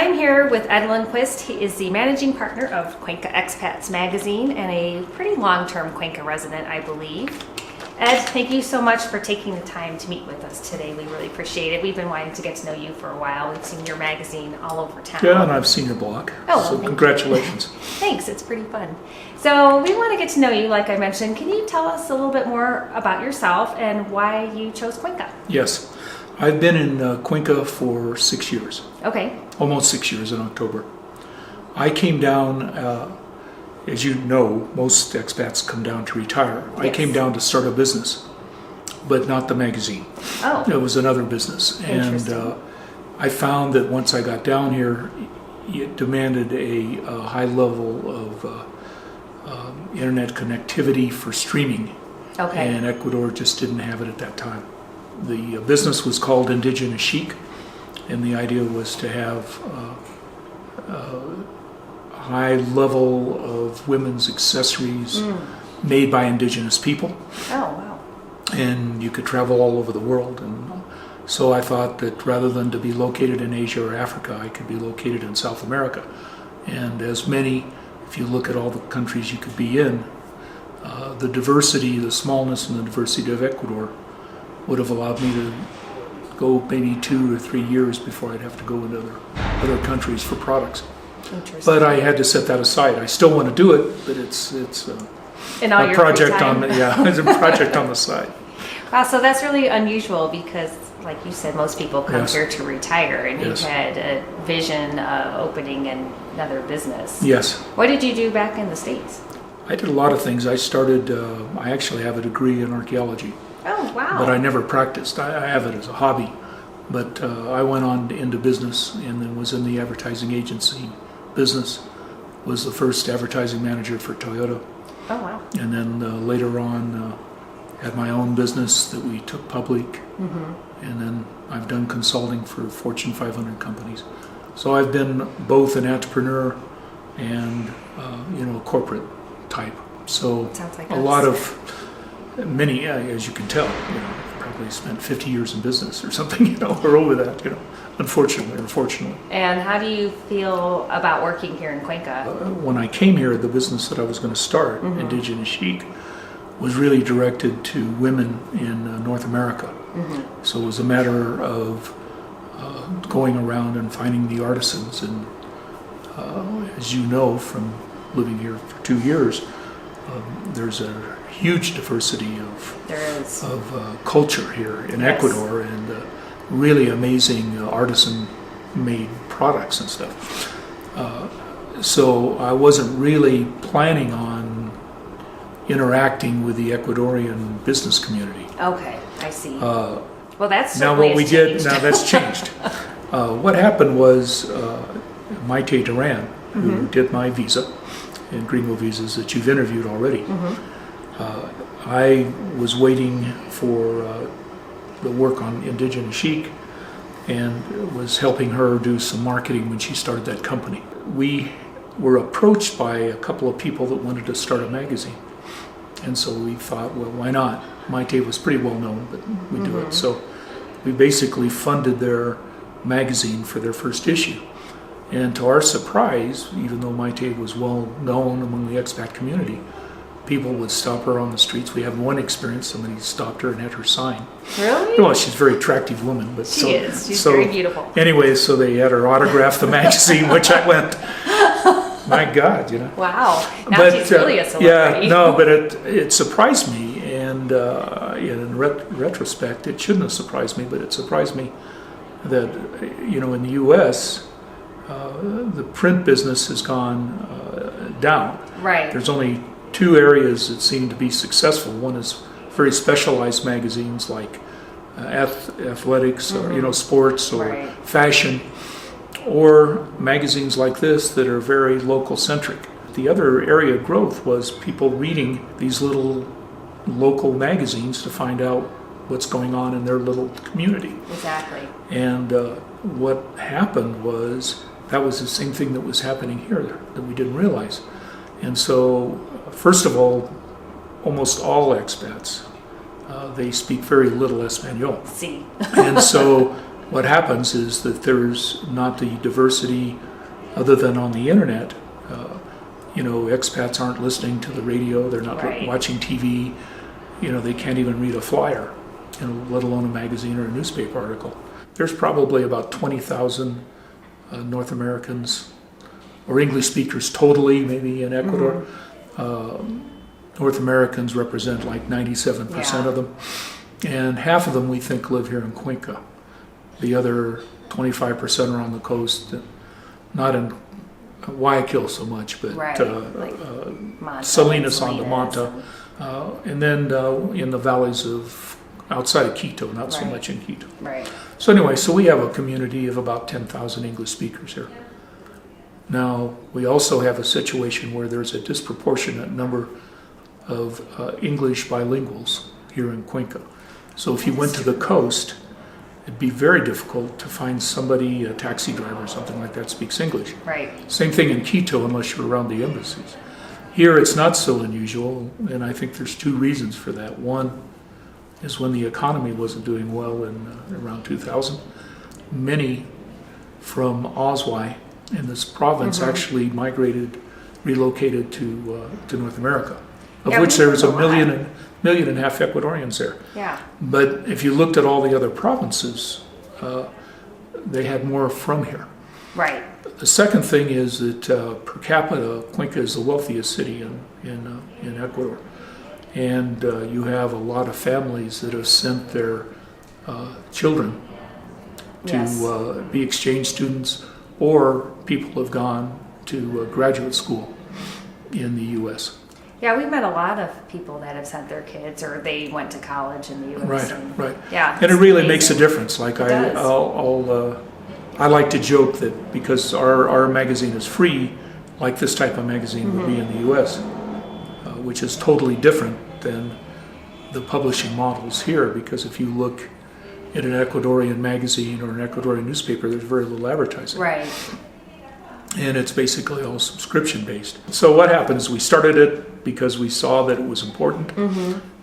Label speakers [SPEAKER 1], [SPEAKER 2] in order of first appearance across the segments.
[SPEAKER 1] I'm here with Ed Lindquist. He is the managing partner of Cuenca Expats magazine and a pretty long-term Cuenca resident, I believe. Ed, thank you so much for taking the time to meet with us today. We really appreciate it. We've been wanting to get to know you for a while. We've seen your magazine all over town.
[SPEAKER 2] Yeah, and I've seen your blog.
[SPEAKER 1] Oh,
[SPEAKER 2] so congratulations.
[SPEAKER 1] Thanks, it's pretty fun. So we want to get to know you, like I mentioned. Can you tell us a little bit more about yourself and why you chose Cuenca?
[SPEAKER 2] Yes, I've been in Cuenca for 6 years.
[SPEAKER 1] Okay.
[SPEAKER 2] Almost 6 years in October. I came down, as you know, most expats come down to retire. Yes. I came down to start a business, but not the magazine.
[SPEAKER 1] Oh.
[SPEAKER 2] It was another business. And I found that once I got down here, it demanded a high level of internet connectivity for streaming.
[SPEAKER 1] Okay.
[SPEAKER 2] And Ecuador just didn't have it at that time. The business was called Indigenous Chic, and the idea was to have a high level of women's accessories made by indigenous people.
[SPEAKER 1] Oh, wow.
[SPEAKER 2] And you could travel all over the world. And so I thought that rather than to be located in Asia or Africa, I could be located in South America. And as many, if you look at all the countries you could be in, the diversity, the smallness and the diversity of Ecuador would have allowed me to go maybe 2 or 3 years before I'd have to go into other countries for products. But I had to set that aside. I still want to do it, but it's a project on it's a project on the side.
[SPEAKER 1] Wow, so that's really unusual because, like you said, most people come
[SPEAKER 2] Yes.
[SPEAKER 1] here to retire, and
[SPEAKER 2] Yes.
[SPEAKER 1] you had a vision of opening another business.
[SPEAKER 2] Yes.
[SPEAKER 1] What did you do back in the States?
[SPEAKER 2] I did a lot of things. I started, I actually have a degree in archaeology.
[SPEAKER 1] Oh, wow.
[SPEAKER 2] But I never practiced. I have it as a hobby. But I went on into business and then was in the advertising agency business. Was the first advertising manager for Toyota.
[SPEAKER 1] Oh, wow.
[SPEAKER 2] And then later on had my own business that we took public. Mm-hmm. And then I've done consulting for Fortune 500 companies. So I've been both an entrepreneur and corporate type. So
[SPEAKER 1] sounds like
[SPEAKER 2] a lot of many, as you can tell, probably spent 50 years in business or something, or over that, unfortunately or fortunately.
[SPEAKER 1] And how do you feel about working here in Cuenca?
[SPEAKER 2] When I came here, the business that I was going to start, Indigenous Chic, was really directed to women in North America. Mm-hmm. So it was a matter of going around and finding the artisans. And as you know from living here for 2 years, there's a huge diversity of culture here in
[SPEAKER 1] Yes.
[SPEAKER 2] Ecuador, and really amazing artisan-made products and stuff. So I wasn't really planning on interacting with the Ecuadorian business community.
[SPEAKER 1] Okay, I see. Well, that's
[SPEAKER 2] now what we did. Now that's changed. What happened was Maite Duran, who did my visa and gringo visas that you've interviewed already. I was waiting for the work on Indigenous Chic and was helping her do some marketing when she started that company. We were approached by a couple of people that wanted to start a magazine. And so we thought, well, why not? Maite was pretty well known, but we do it. So we basically funded their magazine for their first issue. And to our surprise, even though Maite was well known among the expat community, people would stop her on the streets. We had one experience, somebody stopped her and had her sign.
[SPEAKER 1] Really?
[SPEAKER 2] Well, she's a very attractive woman. But
[SPEAKER 1] she is. She's very beautiful.
[SPEAKER 2] Anyway, so they had her autograph the magazine, which I went, my God,
[SPEAKER 1] Wow. Now she's really a celebrity.
[SPEAKER 2] Yeah, no, but it surprised me. And in retrospect, it shouldn't have surprised me, but it surprised me that, in the U.S., the print business has gone down.
[SPEAKER 1] Right.
[SPEAKER 2] There's only 2 areas that seem to be successful. One is very specialized magazines like athletics or sports or fashion, or magazines like this that are very local centric. The other area of growth was people reading these little local magazines to find out what's going on in their little community.
[SPEAKER 1] Exactly.
[SPEAKER 2] And what happened was that was the same thing that was happening here that we didn't realize. And so, first of all, almost all expats, they speak very little Espanol.
[SPEAKER 1] Sí.
[SPEAKER 2] And so what happens is that there's not the diversity other than on the internet. Expats aren't listening to the radio, they're not
[SPEAKER 1] Right.
[SPEAKER 2] watching TV, they can't even read a flyer, let alone a magazine or a newspaper article. There's probably about 20,000 North Americans or English speakers totally, maybe in Ecuador. North Americans represent like 97% of them, and half of them we think live here in Cuenca. The other 25% are on the coast, not in Guayaquil so much, but
[SPEAKER 1] Right.
[SPEAKER 2] Salinas on the Manta, and then in the valleys of outside of Quito, not so
[SPEAKER 1] Right.
[SPEAKER 2] much in Quito.
[SPEAKER 1] Right.
[SPEAKER 2] So anyway, so we have a community of about 10,000 English speakers here. Now, we also have a situation where there's a disproportionate number of English bilinguals here in Cuenca. So if you went to the coast, it'd be very difficult to find somebody, a taxi driver or something like that, speaks English.
[SPEAKER 1] Right.
[SPEAKER 2] Same thing in Quito unless you're around the embassies. Here it's not so unusual, and I think there's two reasons for that. One is when the economy wasn't doing well in around 2000, many from Oswai in this province actually relocated to North America, of which there was a million and a half Ecuadorians there.
[SPEAKER 1] Yeah.
[SPEAKER 2] But if you looked at all the other provinces, they had more from here.
[SPEAKER 1] Right.
[SPEAKER 2] The second thing is that per capita, Cuenca is the wealthiest city in Ecuador. And you have a lot of families that have sent their children to
[SPEAKER 1] Yes.
[SPEAKER 2] be exchange students, or people have gone to graduate school in the U.S.
[SPEAKER 1] Yeah, we've met a lot of people that have sent their kids, or they went to college in the U.S.
[SPEAKER 2] Right,
[SPEAKER 1] and-
[SPEAKER 2] right.
[SPEAKER 1] Yeah.
[SPEAKER 2] And it
[SPEAKER 1] it's
[SPEAKER 2] really makes a
[SPEAKER 1] amazing.
[SPEAKER 2] difference. Like
[SPEAKER 1] It does.
[SPEAKER 2] I like to joke that because our magazine is free, like this type of magazine would be in the U.S., which is totally different than the publishing models here. Because if you look at an Ecuadorian magazine or an Ecuadorian newspaper, there's very little advertising.
[SPEAKER 1] Right.
[SPEAKER 2] And it's basically all subscription based. So what happened is we started it because we saw that it was important,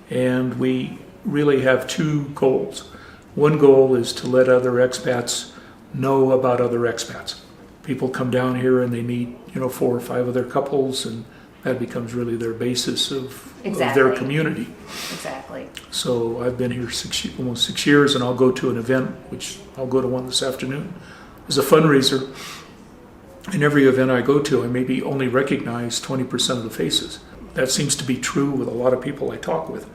[SPEAKER 2] and we really have two goals. One goal is to let other expats know about other expats. People come down here and they meet 4 or 5 other couples, and that becomes really their basis of their community.
[SPEAKER 1] Exactly.
[SPEAKER 2] So I've been here almost 6 years, and I'll go to an event, which I'll go to one this afternoon, as a fundraiser. In every event I go to, I maybe only recognize 20% of the faces. That seems to be true with a lot of people I talk with,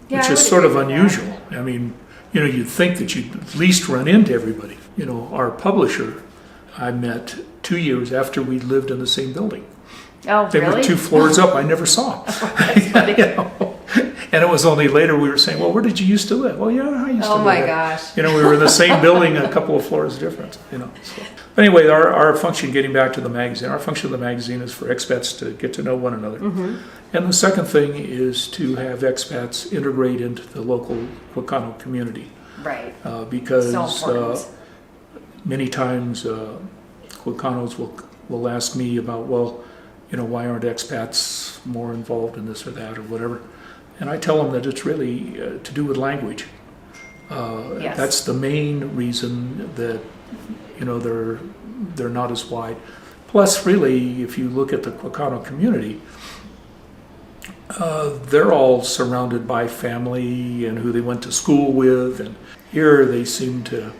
[SPEAKER 1] Yeah,
[SPEAKER 2] which
[SPEAKER 1] I
[SPEAKER 2] is
[SPEAKER 1] would
[SPEAKER 2] sort of
[SPEAKER 1] agree with
[SPEAKER 2] unusual. I mean, you'd think that you'd at least run into everybody. Our publisher, I met 2 years after we lived in the same building.
[SPEAKER 1] Oh,
[SPEAKER 2] They
[SPEAKER 1] really?
[SPEAKER 2] were 2 floors up. I never saw them. And it was only later we were saying, well, where did you used to live? Well, I used to
[SPEAKER 1] Oh
[SPEAKER 2] live
[SPEAKER 1] my
[SPEAKER 2] there.
[SPEAKER 1] gosh.
[SPEAKER 2] We were in the same building, a couple of floors different. So. But anyway, our function, getting back to the magazine, our function of the magazine is for expats to get to know one another. And the second thing is to have expats integrate into the local Chicano community.
[SPEAKER 1] Right.
[SPEAKER 2] Because
[SPEAKER 1] So important.
[SPEAKER 2] many times Chicanos will ask me about, why aren't expats more involved in this or that or whatever? And I tell them that it's really to do with language.
[SPEAKER 1] Yes.
[SPEAKER 2] That's the main reason that they're not as wide. Plus, really, if you look at the Chicano community, they're all surrounded by family and who they went to school with, and here they seem to.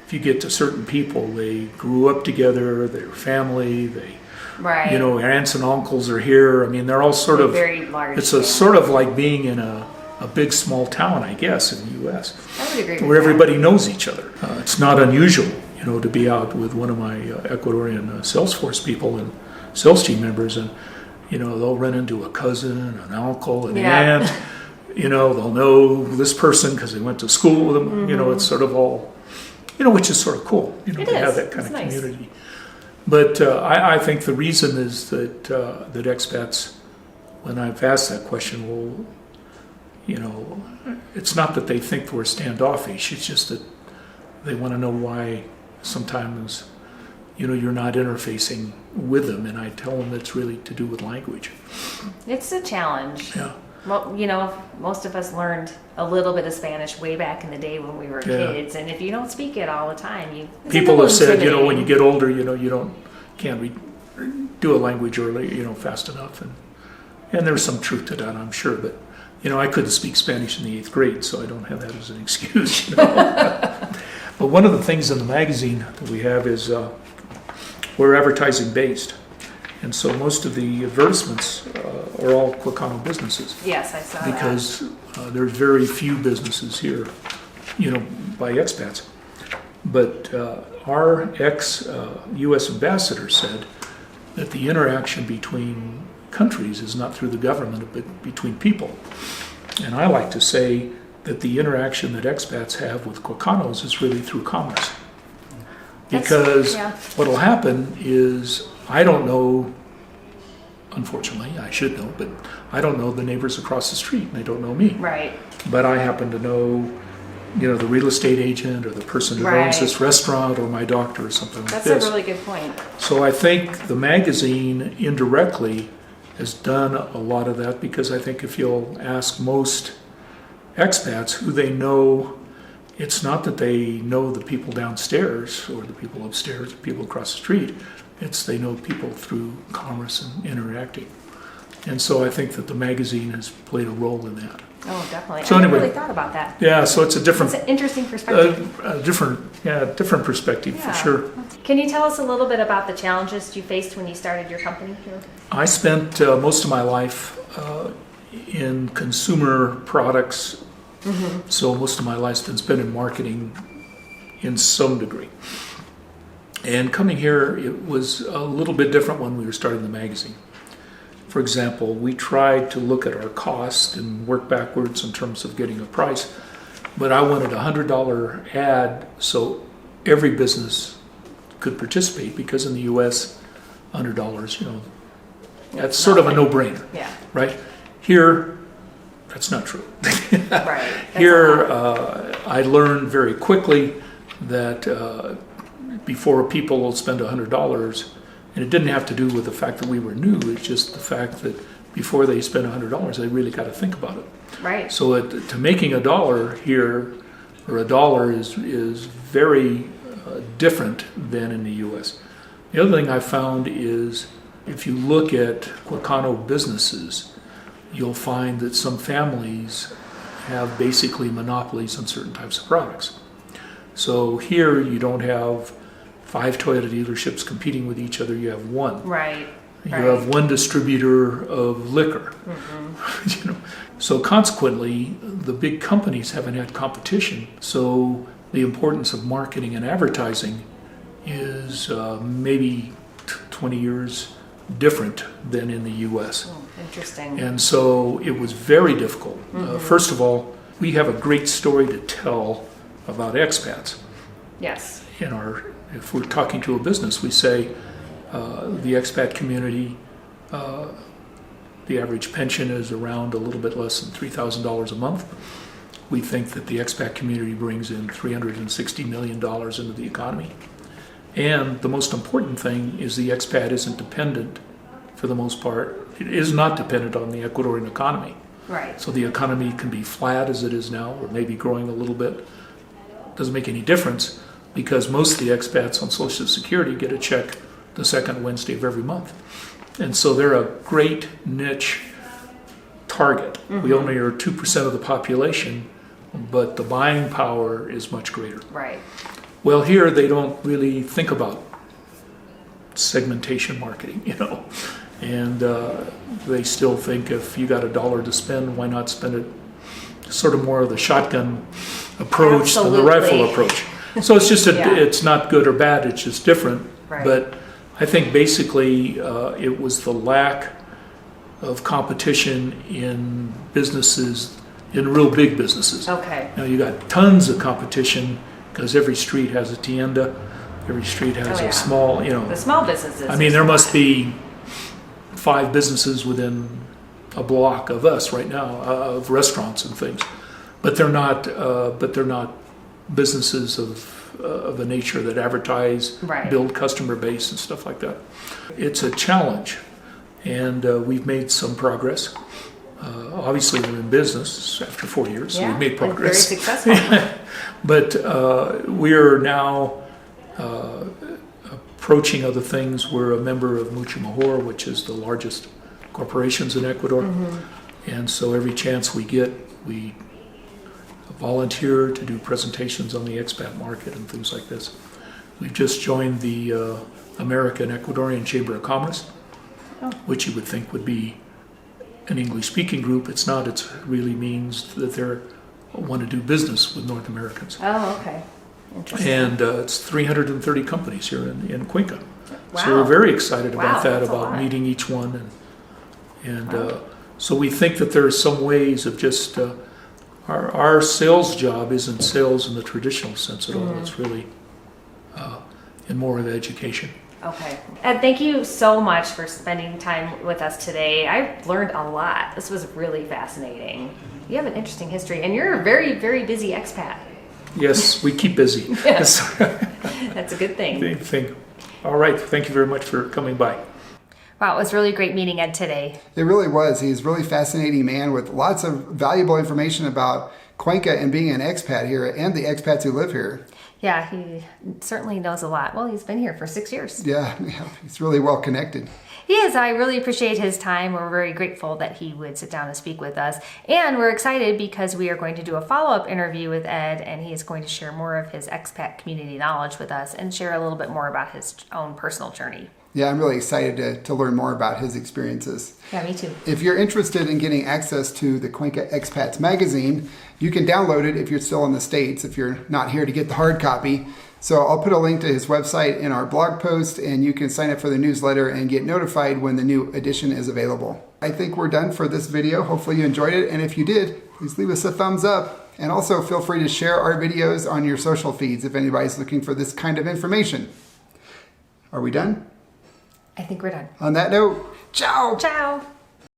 [SPEAKER 2] If you get to certain people, they grew up together, they're family,
[SPEAKER 1] Right.
[SPEAKER 2] aunts and uncles are here. I mean, they're all sort of.
[SPEAKER 1] Very large.
[SPEAKER 2] It's a sort of like being in a big small town, I guess, in the U.S.,
[SPEAKER 1] I would agree with
[SPEAKER 2] where
[SPEAKER 1] that.
[SPEAKER 2] everybody knows each other. It's not unusual, to be out with one of my Ecuadorian Salesforce people and sales team members, and they'll run into a cousin, an uncle, an aunt. They'll know this person because they went to school with them. It's sort of all, which is sort of cool. To have that kind of
[SPEAKER 1] It's nice.
[SPEAKER 2] community. But I think the reason is that that expats, when I've asked that question, well, it's not that they think we're standoffish. It's just that they want to know why sometimes, you're not interfacing with them. And I tell them it's really to do with language.
[SPEAKER 1] It's a challenge.
[SPEAKER 2] Yeah.
[SPEAKER 1] Well, most of us learned a little bit of Spanish way back in the day when we were kids, and if you don't speak it all the time, it's
[SPEAKER 2] People have said,
[SPEAKER 1] intimidating.
[SPEAKER 2] when you get older, can't do a language early, fast enough, and there's some truth to that, I'm sure. But I couldn't speak Spanish in the 8th grade, so I don't have that as an excuse. But one of the things in the magazine that we have is we're advertising based, and so most of the advertisements are all Cuencano businesses.
[SPEAKER 1] Yes, I saw
[SPEAKER 2] Because there's very few businesses here, by expats. But our ex-U.S. ambassador said that the interaction between countries is not through the government, but between people. And I like to say that the interaction that expats have with Cuencanos is really through commerce. Because what will happen is, I don't know, unfortunately, I should know, but I don't know the neighbors across the street, and they don't know me.
[SPEAKER 1] Right.
[SPEAKER 2] But I happen to know, the real estate agent or the person who owns this restaurant or my doctor or something like this.
[SPEAKER 1] That's a really good point.
[SPEAKER 2] So I think the magazine indirectly has done a lot of that, because I think if you'll ask most expats who they know, it's not that they know the people downstairs or the people upstairs, the people across the street. It's they know people through commerce and interacting. And so I think that the magazine has played a role in that.
[SPEAKER 1] Oh, definitely.
[SPEAKER 2] So
[SPEAKER 1] I
[SPEAKER 2] anyway,
[SPEAKER 1] never really thought about that.
[SPEAKER 2] Yeah, so it's a different,
[SPEAKER 1] It's an interesting perspective.
[SPEAKER 2] different perspective for sure.
[SPEAKER 1] Can you tell us a little bit about the challenges you faced when you started your company here?
[SPEAKER 2] I spent most of my life in consumer products. So most of my life's been spent in marketing in some degree. And coming here, it was a little bit different when we were starting the magazine. For example, we tried to look at our cost and work backwards in terms of getting a price, but I wanted a $100 ad so every business could participate, because in the U.S., $100, that's sort of a no-brainer, right? Here, that's not true.
[SPEAKER 1] Right.
[SPEAKER 2] Here, I learned very quickly that before people will spend $100, and it didn't have to do with the fact that we were new, it's just the fact that before they spend $100, they really got to think about it.
[SPEAKER 1] Right.
[SPEAKER 2] So to making a dollar here, or a dollar is very different than in the U.S. The other thing I found is, if you look at Cuencano businesses, you'll find that some families have basically monopolies on certain types of products. So here you don't have 5 Toyota dealerships competing with each other, you have one.
[SPEAKER 1] Right.
[SPEAKER 2] You have one distributor of liquor. So consequently, the big companies haven't had competition. So the importance of marketing and advertising is maybe 20 years different than in the U.S.
[SPEAKER 1] Oh, interesting.
[SPEAKER 2] And so it was very difficult. First of all, we have a great story to tell about expats.
[SPEAKER 1] Yes.
[SPEAKER 2] If we're talking to a business, we say the expat community, the average pension is around a little bit less than $3,000 a month. We think that the expat community brings in $360 million into the economy. And the most important thing is the expat isn't dependent, for the most part, it is not dependent on the Ecuadorian economy.
[SPEAKER 1] Right.
[SPEAKER 2] So the economy can be flat as it is now, or maybe growing a little bit. Doesn't make any difference, because most of the expats on Social Security get a check the second Wednesday of every month. And so they're a great niche target. We only are 2% of the population, but the buying power is much greater.
[SPEAKER 1] Right.
[SPEAKER 2] Well, here they don't really think about segmentation marketing, and they still think if you got $1 to spend, why not spend it sort of more of the shotgun approach than the rifle approach. So it's just it's not good or bad, it's just different.
[SPEAKER 1] Right.
[SPEAKER 2] But I think basically it was the lack of competition in businesses, in real big businesses.
[SPEAKER 1] Okay.
[SPEAKER 2] Now you got tons of competition, because every street has a tienda, every street has a small,
[SPEAKER 1] The small businesses.
[SPEAKER 2] I mean, there must be 5 businesses within a block of us right now, of restaurants and things, but they're not businesses of a nature that advertise, build customer base and stuff like that. It's a challenge, and we've made some progress. Obviously, we're in business after 4 years, so
[SPEAKER 1] Yeah,
[SPEAKER 2] we've made
[SPEAKER 1] and
[SPEAKER 2] progress.
[SPEAKER 1] very successful.
[SPEAKER 2] But we are now approaching other things. We're a member of Mucho Mejor, which is the largest corporations in Ecuador. And so every chance we get, we volunteer to do presentations on the expat market and things like this. We've just joined the American Ecuadorian Chamber of Commerce, which you would think would be an English-speaking group. It's not. It really means that they want to do business with North Americans.
[SPEAKER 1] Oh, okay. Interesting.
[SPEAKER 2] And it's 330 companies here in Cuenca.
[SPEAKER 1] Wow.
[SPEAKER 2] So we're very excited
[SPEAKER 1] Wow,
[SPEAKER 2] about that,
[SPEAKER 1] that's a
[SPEAKER 2] about
[SPEAKER 1] lot.
[SPEAKER 2] meeting each one. And so we think that there are some ways of just, our sales job isn't sales in the traditional sense at all. It's really in more of education.
[SPEAKER 1] Okay. And thank you so much for spending time with us today. I learned a lot. This was really fascinating. You have an interesting history, and you're a very, very busy expat.
[SPEAKER 2] Yes, we keep busy.
[SPEAKER 1] Yes. That's a good thing.
[SPEAKER 2] All right. Thank you very much for coming by.
[SPEAKER 1] Wow, it was really great meeting Ed today.
[SPEAKER 3] It really was. He's a really fascinating man with lots of valuable information about Cuenca and being an expat here and the expats who live here.
[SPEAKER 1] Yeah, he certainly knows a lot. Well, he's been here for 6 years.
[SPEAKER 3] Yeah, he's really well connected.
[SPEAKER 1] He is. I really appreciate his time. We're very grateful that he would sit down and speak with us. And we're excited because we are going to do a follow-up interview with Ed, and he is going to share more of his expat community knowledge with us and share a little bit more about his own personal journey.
[SPEAKER 3] Yeah, I'm really excited to learn more about his experiences.
[SPEAKER 1] Yeah, me too.
[SPEAKER 3] If you're interested in getting access to the Cuenca Expats magazine, you can download it if you're still in the States, if you're not here to get the hard copy. So I'll put a link to his website in our blog post, and you can sign up for the newsletter and get notified when the new edition is available. I think we're done for this video. Hopefully you enjoyed it, and if you did, please leave us a thumbs up. And also feel free to share our videos on your social feeds if anybody's looking for this kind of information. Are we done?
[SPEAKER 1] I think we're done.
[SPEAKER 3] On that note, ciao!
[SPEAKER 1] Ciao.